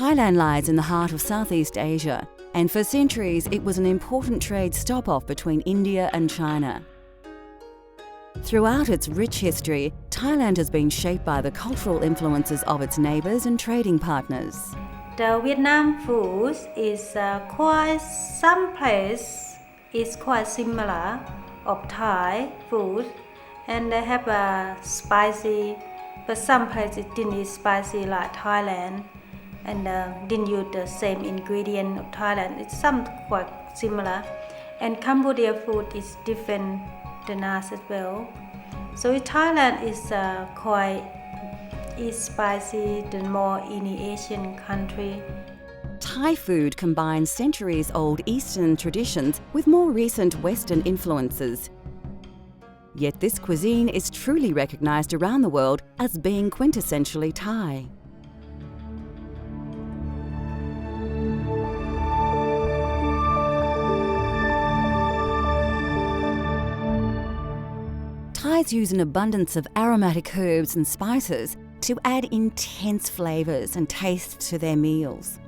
Thailand lies in the heart of Southeast Asia, and for centuries it was an important trade stop-off between India and China. Throughout its rich history, Thailand has been shaped by the cultural influences of its neighbours and trading partners. The Vietnam food is some place is quite similar of Thai food, and they have a spicy, but some places didn't eat spicy like Thailand, and didn't use the same ingredient of Thailand. It's some quite similar, and Cambodia food is different than us as well. So Thailand is quite spicy than more any Asian country. Thai food combines centuries-old Eastern traditions with more recent Western influences. Yet this cuisine is truly recognised around the world as being quintessentially Thai. Thais use an abundance of aromatic herbs and spices to add intense flavours and taste to their meals.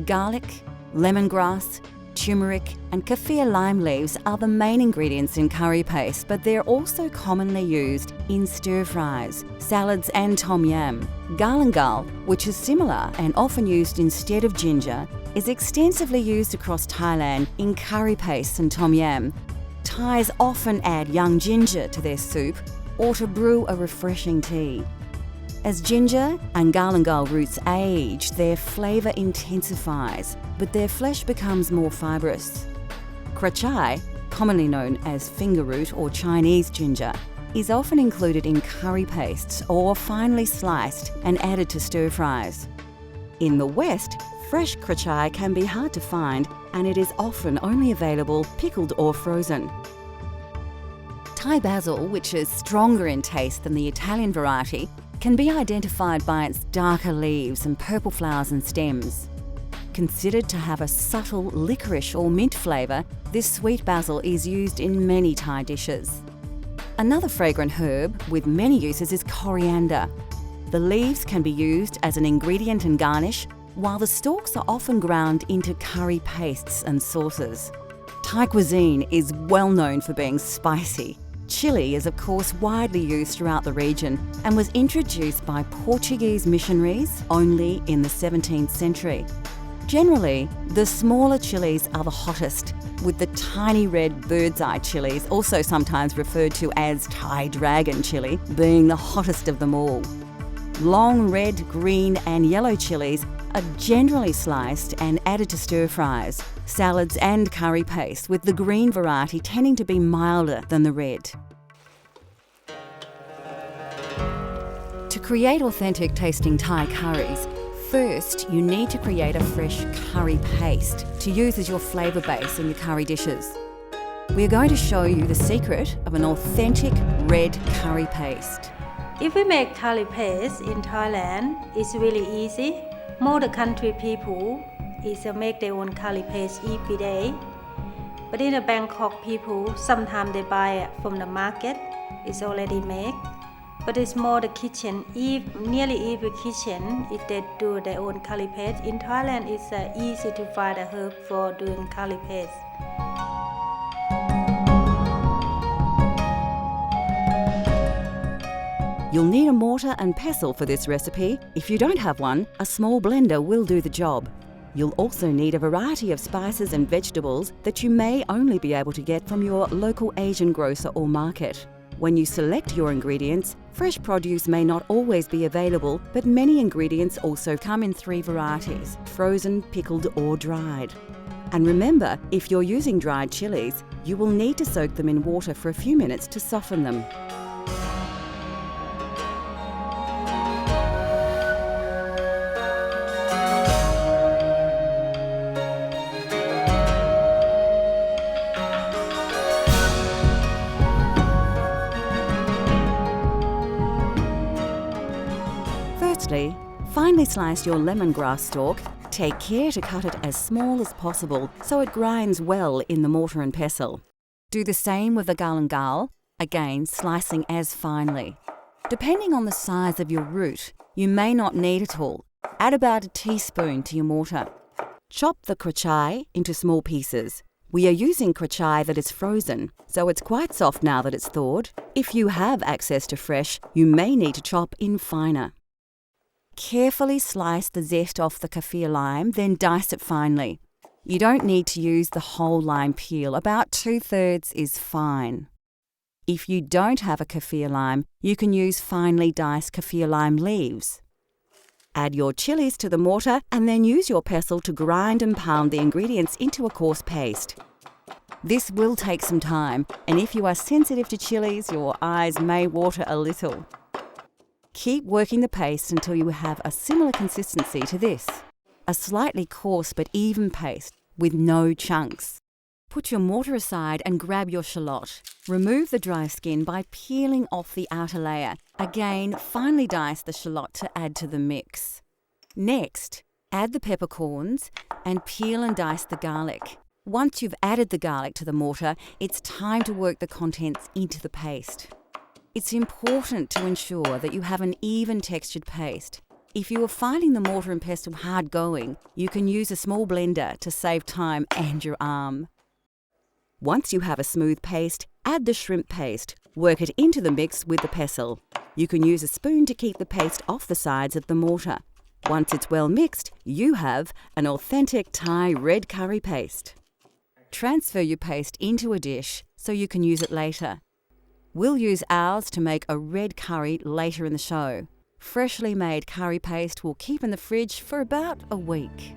Garlic, lemongrass, turmeric and kaffir lime leaves are the main ingredients in curry paste, but they're also commonly used in stir-fries, salads and tom yam. Galangal, which is similar and often used instead of ginger, is extensively used across Thailand in curry pastes and tom yam. Thais often add young ginger to their soup or to brew a refreshing tea. As ginger and galangal roots age, their flavour intensifies, but their flesh becomes more fibrous. Krachai, commonly known as finger root or Chinese ginger, is often included in curry pastes or finely sliced and added to stir-fries. In the West, fresh krachai can be hard to find, and it is often only available pickled or frozen. Thai basil, which is stronger in taste than the Italian variety, can be identified by its darker leaves and purple flowers and stems. Considered to have a subtle licorice or mint flavour, this sweet basil is used in many Thai dishes. Another fragrant herb with many uses is coriander. The leaves can be used as an ingredient and garnish, while the stalks are often ground into curry pastes and sauces. Thai cuisine is well known for being spicy. Chili is of course widely used throughout the region and was introduced by Portuguese missionaries only in the 17th century. Generally, the smaller chilies are the hottest, with the tiny red bird's eye chilies, also sometimes referred to as Thai dragon chili, being the hottest of them all. Long red, green and yellow chilies are generally sliced and added to stir-fries, salads and curry paste, with the green variety tending to be milder than the red. To create authentic tasting Thai curries, first you need to create a fresh curry paste to use as your flavour base in your curry dishes. We are going to show you the secret of an authentic red curry paste. If we make curry paste in Thailand, it's really easy. Most of the country people make their own curry paste every day. But in the Bangkok people, sometimes they buy it from the market. It's already made. But it's more the kitchen. Nearly every kitchen, if they do their own curry paste. In Thailand, it's easy to find a herb for doing curry paste. You'll need a mortar and pestle for this recipe. If you don't have one, a small blender will do the job. You'll also need a variety of spices and vegetables that you may only be able to get from your local Asian grocer or market. When you select your ingredients, fresh produce may not always be available, but many ingredients also come in 3 varieties: frozen, pickled or dried. And remember, if you're using dried chilies, you will need to soak them in water for a few minutes to soften them. Firstly, finely slice your lemongrass stalk. Take care to cut it as small as possible so it grinds well in the mortar and pestle. Do the same with the galangal, again slicing as finely. Depending on the size of your root, you may not need it all, Add about a teaspoon to your mortar. Chop the krachai into small pieces. We are using krachai that is frozen, so it's quite soft now that it's thawed. If you have access to fresh, you may need to chop in finer. Carefully slice the zest off the kaffir lime, then dice it finely. You don't need to use the whole lime peel, about 2/3 is fine. If you don't have a kaffir lime, you can use finely diced kaffir lime leaves. Add your chilies to the mortar and then use your pestle to grind and pound the ingredients into a coarse paste. This will take some time, and if you are sensitive to chilies, your eyes may water a little. Keep working the paste until you have a similar consistency to this, a slightly coarse but even paste with no chunks. Put your mortar aside and grab your shallot. Remove the dry skin by peeling off the outer layer. Again, finely dice the shallot to add to the mix. Next, add the peppercorns and peel and dice the garlic. Once you've added the garlic to the mortar, it's time to work the contents into the paste. It's important to ensure that you have an even textured paste. If you are finding the mortar and pestle hard going, you can use a small blender to save time and your arm. Once you have a smooth paste, add the shrimp paste. Work it into the mix with the pestle. You can use a spoon to keep the paste off the sides of the mortar. Once it's well mixed, you have an authentic Thai red curry paste. Transfer your paste into a dish so you can use it later. We'll use ours to make a red curry later in the show. Freshly made curry paste will keep in the fridge for about a week.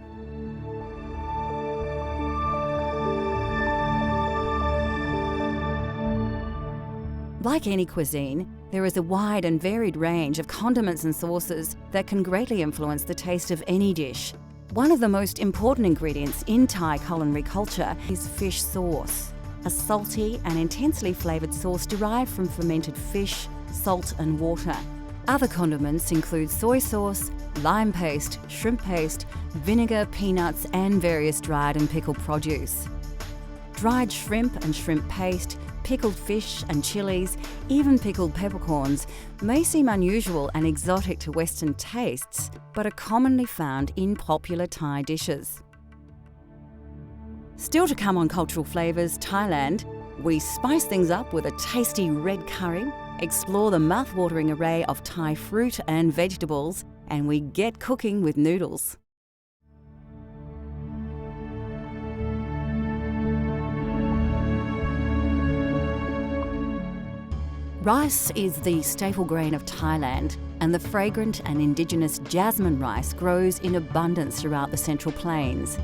Like any cuisine, there is a wide and varied range of condiments and sauces that can greatly influence the taste of any dish. One of the most important ingredients in Thai culinary culture is fish sauce, a salty and intensely flavoured sauce derived from fermented fish, salt and water. Other condiments include soy sauce, lime paste, shrimp paste, vinegar, peanuts and various dried and pickled produce. Dried shrimp and shrimp paste, pickled fish and chilies, even pickled peppercorns may seem unusual and exotic to Western tastes, but are commonly found in popular Thai dishes. Still to come on Cultural Flavours Thailand, we spice things up with a tasty red curry, explore the mouth-watering array of Thai fruit and vegetables, and we get cooking with noodles. Rice is the staple grain of Thailand, and the fragrant and indigenous jasmine rice grows in abundance throughout the Central Plains.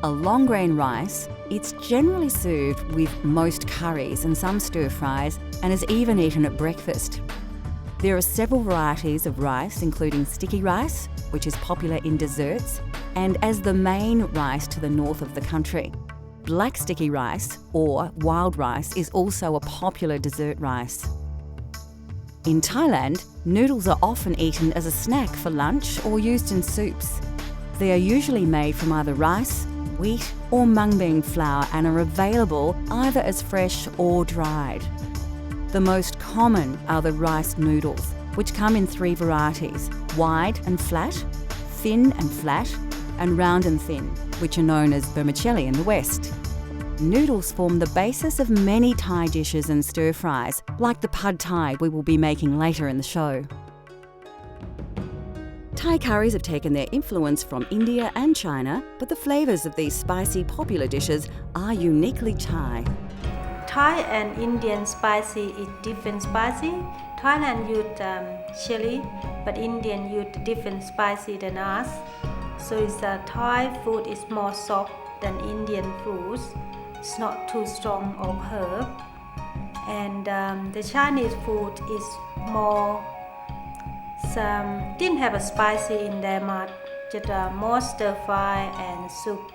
A long grain rice, it's generally served with most curries and some stir-fries, and is even eaten at breakfast. There are several varieties of rice, including sticky rice, which is popular in desserts, and as the main rice to the north of the country. Black sticky rice, or wild rice, is also a popular dessert rice. In Thailand, noodles are often eaten as a snack for lunch or used in soups. They are usually made from either rice, wheat or mung bean flour and are available either as fresh or dried. The most common are the rice noodles, which come in 3 varieties: wide and flat, thin and flat, and round and thin, which are known as vermicelli in the West. Noodles form the basis of many Thai dishes and stir-fries, like the pad Thai we will be making later in the show. Thai curries have taken their influence from India and China, but the flavours of these spicy, popular dishes are uniquely Thai. Thai and Indian spicy is different spicy. Thailand use chili, but Indian use different spicy than us. So Thai food is more soft than Indian foods. It's not too strong of herb. And the Chinese food is more, didn't have a spicy in their mouth, just more stir-fry and soup.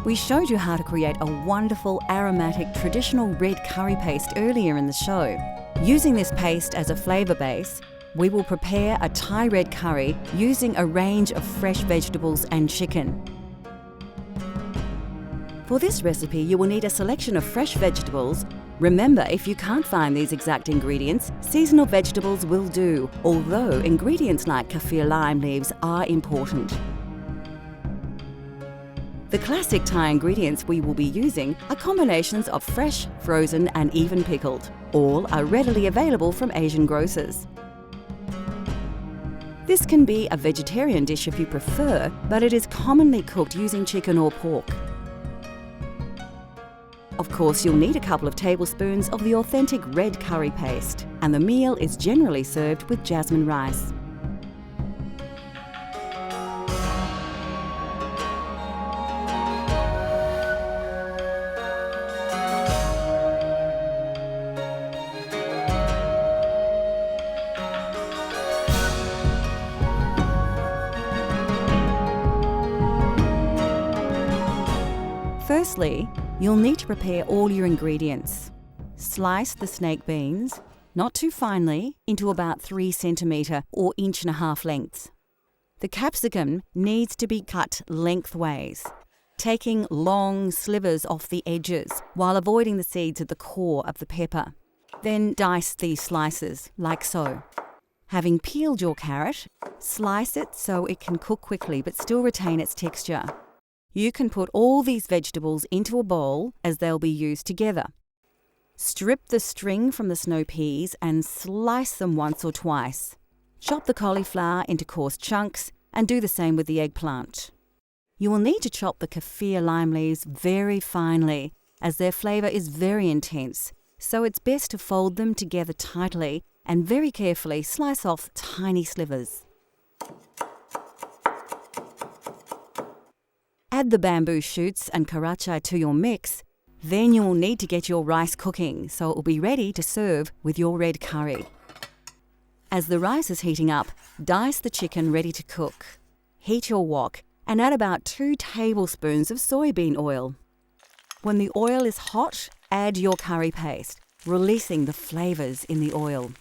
We showed you how to create a wonderful aromatic traditional red curry paste earlier in the show. Using this paste as a flavour base, we will prepare a Thai red curry using a range of fresh vegetables and chicken. For this recipe, you will need a selection of fresh vegetables, Remember, if you can't find these exact ingredients, seasonal vegetables will do, although ingredients like kaffir lime leaves are important. The classic Thai ingredients we will be using are combinations of fresh, frozen and even pickled. All are readily available from Asian grocers. This can be a vegetarian dish if you prefer, but it is commonly cooked using chicken or pork. Of course, you'll need a couple of tablespoons of the authentic red curry paste, and the meal is generally served with jasmine rice. Firstly, you'll need to prepare all your ingredients. Slice the snake beans, not too finely, into about 3 centimetre or 1.5 inch lengths. The capsicum needs to be cut lengthways, taking long slivers off the edges while avoiding the seeds at the core of the pepper. Then dice these slices, like so. Having peeled your carrot, slice it so it can cook quickly but still retain its texture. You can put all these vegetables into a bowl as they'll be used together. Strip the string from the snow peas and slice them once or twice. Chop the cauliflower into coarse chunks and do the same with the eggplant. You will need to chop the kaffir lime leaves very finely as their flavour is very intense, so it's best to fold them together tightly and very carefully slice off tiny slivers. Add the bamboo shoots and karachai to your mix. Then you will need to get your rice cooking so it will be ready to serve with your red curry. As the rice is heating up, dice the chicken ready to cook. Heat your wok and add about 2 tablespoons of soybean oil. When the oil is hot, add your curry paste, releasing the flavours in the oil.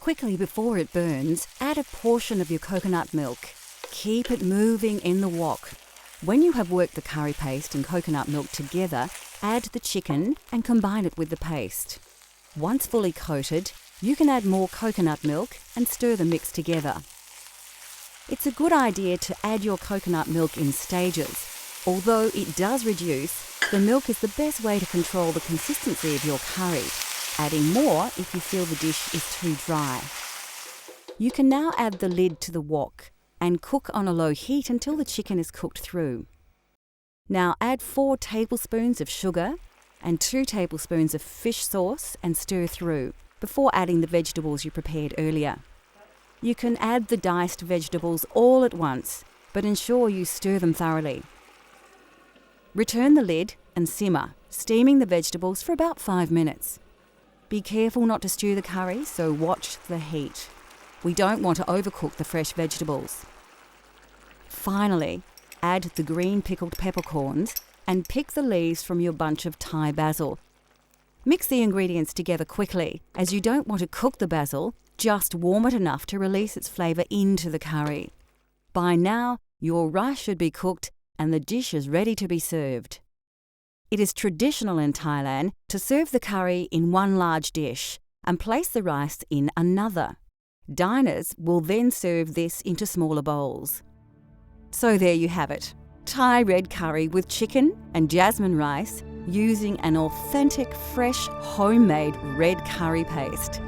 Quickly before it burns, add a portion of your coconut milk. Keep it moving in the wok. When you have worked the curry paste and coconut milk together, add the chicken and combine it with the paste. Once fully coated, you can add more coconut milk and stir the mix together. It's a good idea to add your coconut milk in stages. Although it does reduce, the milk is the best way to control the consistency of your curry, adding more if you feel the dish is too dry. You can now add the lid to the wok and cook on a low heat until the chicken is cooked through. Now add 4 tablespoons of sugar and 2 tablespoons of fish sauce and stir through before adding the vegetables you prepared earlier. You can add the diced vegetables all at once, but ensure you stir them thoroughly. Return the lid and simmer, steaming the vegetables for about 5 minutes. Be careful not to stew the curry, so watch the heat. We don't want to overcook the fresh vegetables. Finally, add the green pickled peppercorns and pick the leaves from your bunch of Thai basil. Mix the ingredients together quickly, as you don't want to cook the basil, just warm it enough to release its flavour into the curry. By now, your rice should be cooked and the dish is ready to be served. It is traditional in Thailand to serve the curry in one large dish and place the rice in another. Diners will then serve this into smaller bowls. So there you have it, Thai red curry with chicken and jasmine rice using an authentic, fresh, homemade red curry paste.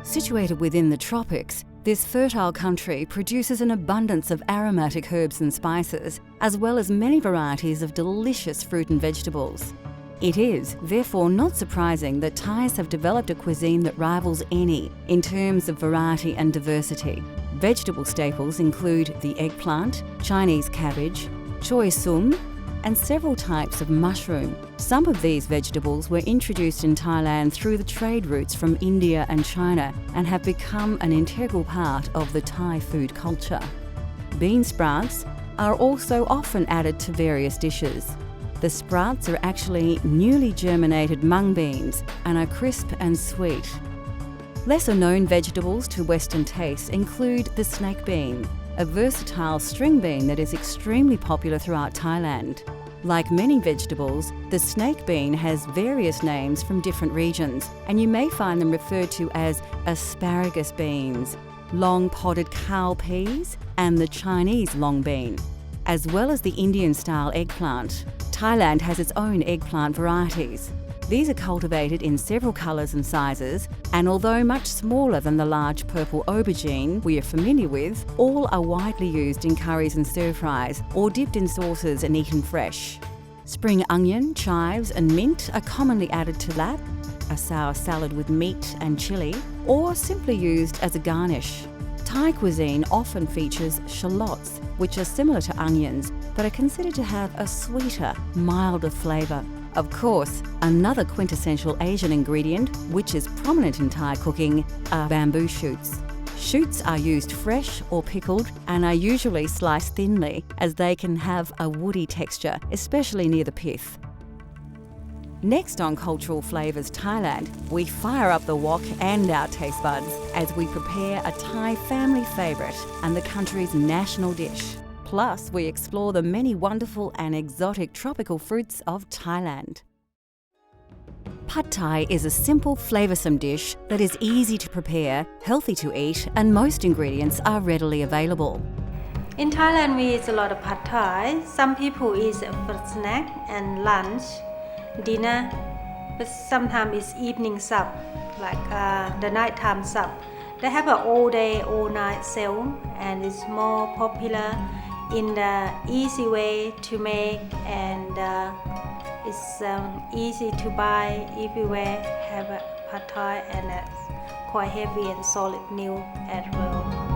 Situated within the tropics, this fertile country produces an abundance of aromatic herbs and spices, as well as many varieties of delicious fruit and vegetables. It is, therefore, not surprising that Thais have developed a cuisine that rivals any in terms of variety and diversity. Vegetable staples include the eggplant, Chinese cabbage, choy sum, and several types of mushroom. Some of these vegetables were introduced in Thailand through the trade routes from India and China and have become an integral part of the Thai food culture. Bean sprouts are also often added to various dishes. The sprouts are actually newly germinated mung beans and are crisp and sweet. Lesser-known vegetables to Western tastes include the snake bean, a versatile string bean that is extremely popular throughout Thailand. Like many vegetables, the snake bean has various names from different regions, and you may find them referred to as asparagus beans, long podded cowpeas, and the Chinese long bean, as well as the Indian-style eggplant. Thailand has its own eggplant varieties. These are cultivated in several colours and sizes, and although much smaller than the large purple aubergine we are familiar with, all are widely used in curries and stir-fries or dipped in sauces and eaten fresh. Spring onion, chives and mint are commonly added to lap, a sour salad with meat and chilli, or simply used as a garnish. Thai cuisine often features shallots, which are similar to onions but are considered to have a sweeter, milder flavour. Of course, another quintessential Asian ingredient, which is prominent in Thai cooking, are bamboo shoots. Shoots are used fresh or pickled and are usually sliced thinly as they can have a woody texture, especially near the pith. Next on Cultural Flavours Thailand, we fire up the wok and our taste buds as we prepare a Thai family favourite and the country's national dish. Plus, we explore the many wonderful and exotic tropical fruits of Thailand. Pad Thai is a simple, flavoursome dish that is easy to prepare, healthy to eat, and most ingredients are readily available. In Thailand, we eat a lot of pad thai. Some people eat it for snack and lunch, dinner, but sometimes it's evening sup, like the nighttime sup. They have an all day, all night sale, and it's more popular in the easy way to make, and it's easy to buy everywhere. Have a pad thai, and it's quite heavy and solid meal as well.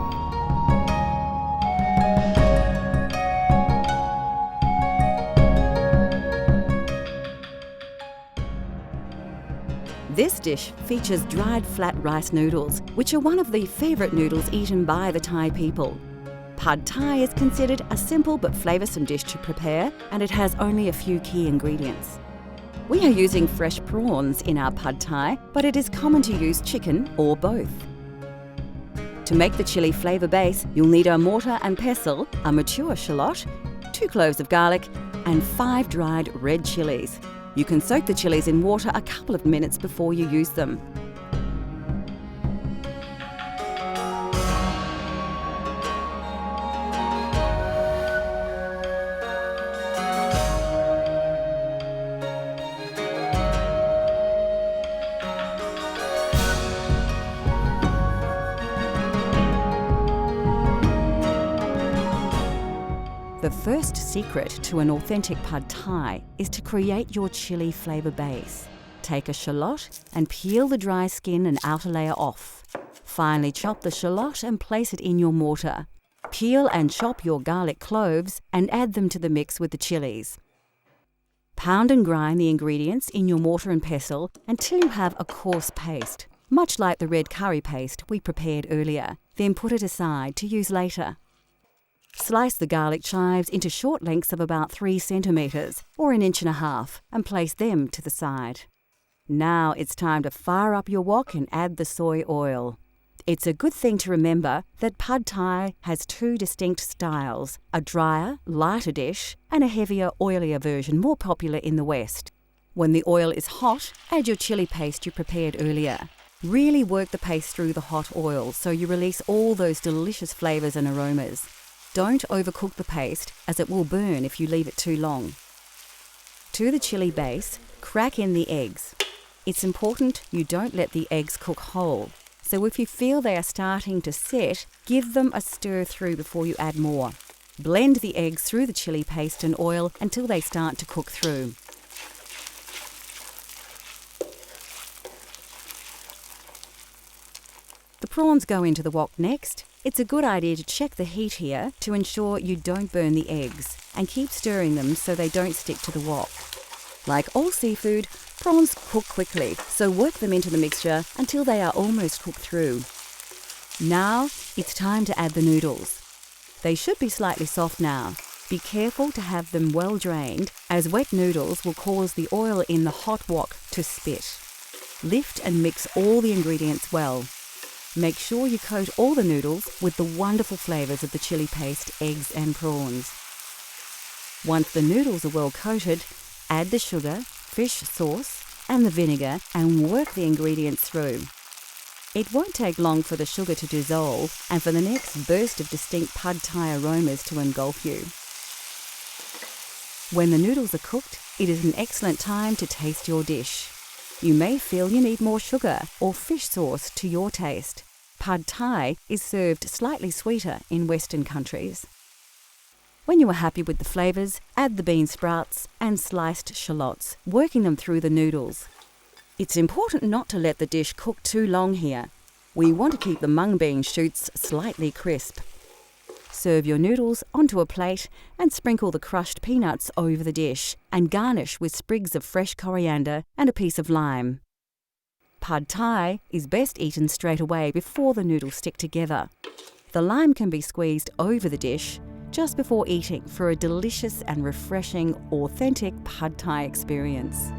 This dish features dried flat rice noodles, which are one of the favourite noodles eaten by the Thai people. Pad Thai is considered a simple but flavoursome dish to prepare, and it has only a few key ingredients. We are using fresh prawns in our Pad Thai, but it is common to use chicken or both. To make the chilli flavour base, you'll need a mortar and pestle, a mature shallot, 2 cloves of garlic, and 5 dried red chillies. You can soak the chillies in water a couple of minutes before you use them. The first secret to an authentic Pad Thai is to create your chilli flavour base. Take a shallot and peel the dry skin and outer layer off. Finely chop the shallot and place it in your mortar. Peel and chop your garlic cloves and add them to the mix with the chillies. Pound and grind the ingredients in your mortar and pestle until you have a coarse paste, much like the red curry paste we prepared earlier. Then put it aside to use later. Slice the garlic chives into short lengths of about 3 centimetres or 1.5 inches and place them to the side. Now it's time to fire up your wok and add the soy oil. It's a good thing to remember that Pad Thai has 2 distinct styles, a drier, lighter dish and a heavier, oilier version more popular in the West. When the oil is hot, add your chilli paste you prepared earlier. Really work the paste through the hot oil so you release all those delicious flavours and aromas. Don't overcook the paste as it will burn if you leave it too long. To the chilli base, crack in the eggs. It's important you don't let the eggs cook whole, so if you feel they are starting to set, give them a stir through before you add more. Blend the eggs through the chilli paste and oil until they start to cook through. The prawns go into the wok next. It's a good idea to check the heat here to ensure you don't burn the eggs and keep stirring them so they don't stick to the wok. Like all seafood, prawns cook quickly, so work them into the mixture until they are almost cooked through. Now it's time to add the noodles. They should be slightly soft now. Be careful to have them well drained, as wet noodles will cause the oil in the hot wok to spit. Lift and mix all the ingredients well. Make sure you coat all the noodles with the wonderful flavours of the chili paste, eggs and prawns. Once the noodles are well coated, add the sugar, fish sauce and the vinegar and work the ingredients through. It won't take long for the sugar to dissolve and for the next burst of distinct pad thai aromas to engulf you. When the noodles are cooked, it is an excellent time to taste your dish. You may feel you need more sugar or fish sauce to your taste. Pad thai is served slightly sweeter in Western countries. When you are happy with the flavours, add the bean sprouts and sliced shallots, working them through the noodles. It's important not to let the dish cook too long here. We want to keep the mung bean shoots slightly crisp. Serve your noodles onto a plate and sprinkle the crushed peanuts over the dish and garnish with sprigs of fresh coriander and a piece of lime. Pad thai is best eaten straight away before the noodles stick together. The lime can be squeezed over the dish just before eating for a delicious and refreshing, authentic Pad Thai experience.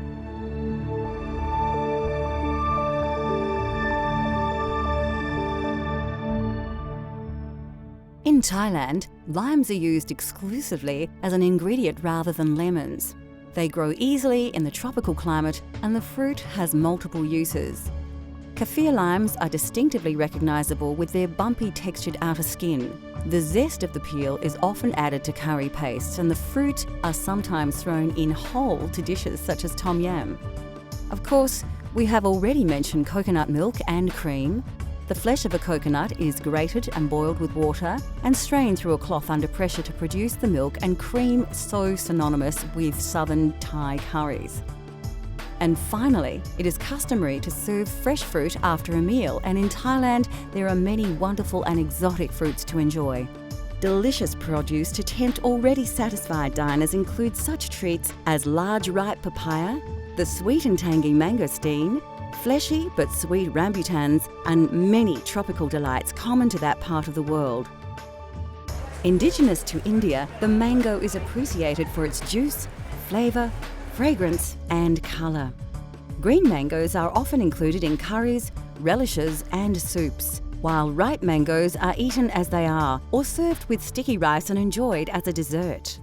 In Thailand, limes are used exclusively as an ingredient rather than lemons. They grow easily in the tropical climate and the fruit has multiple uses. Kaffir limes are distinctively recognisable with their bumpy textured outer skin. The zest of the peel is often added to curry pastes and the fruit are sometimes thrown in whole to dishes such as tom yam. Of course, we have already mentioned coconut milk and cream. The flesh of a coconut is grated and boiled with water and strained through a cloth under pressure to produce the milk and cream so synonymous with southern Thai curries. And finally, it is customary to serve fresh fruit after a meal, and in Thailand there are many wonderful and exotic fruits to enjoy. Delicious produce to tempt already satisfied diners include such treats as large ripe papaya, the sweet and tangy mangosteen, fleshy but sweet rambutans, and many tropical delights common to that part of the world. Indigenous to India, the mango is appreciated for its juice, flavour, fragrance and colour. Green mangoes are often included in curries, relishes and soups, while ripe mangoes are eaten as they are or served with sticky rice and enjoyed as a dessert.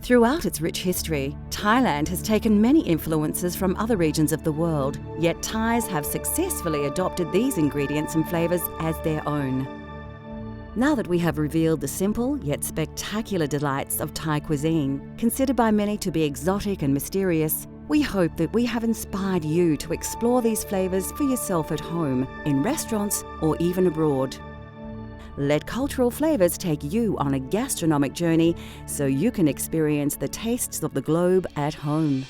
Throughout its rich history, Thailand has taken many influences from other regions of the world, yet Thais have successfully adopted these ingredients and flavours as their own. Now that we have revealed the simple yet spectacular delights of Thai cuisine, considered by many to be exotic and mysterious, we hope that we have inspired you to explore these flavours for yourself at home, in restaurants or even abroad. Let cultural flavours take you on a gastronomic journey so you can experience the tastes of the globe at home.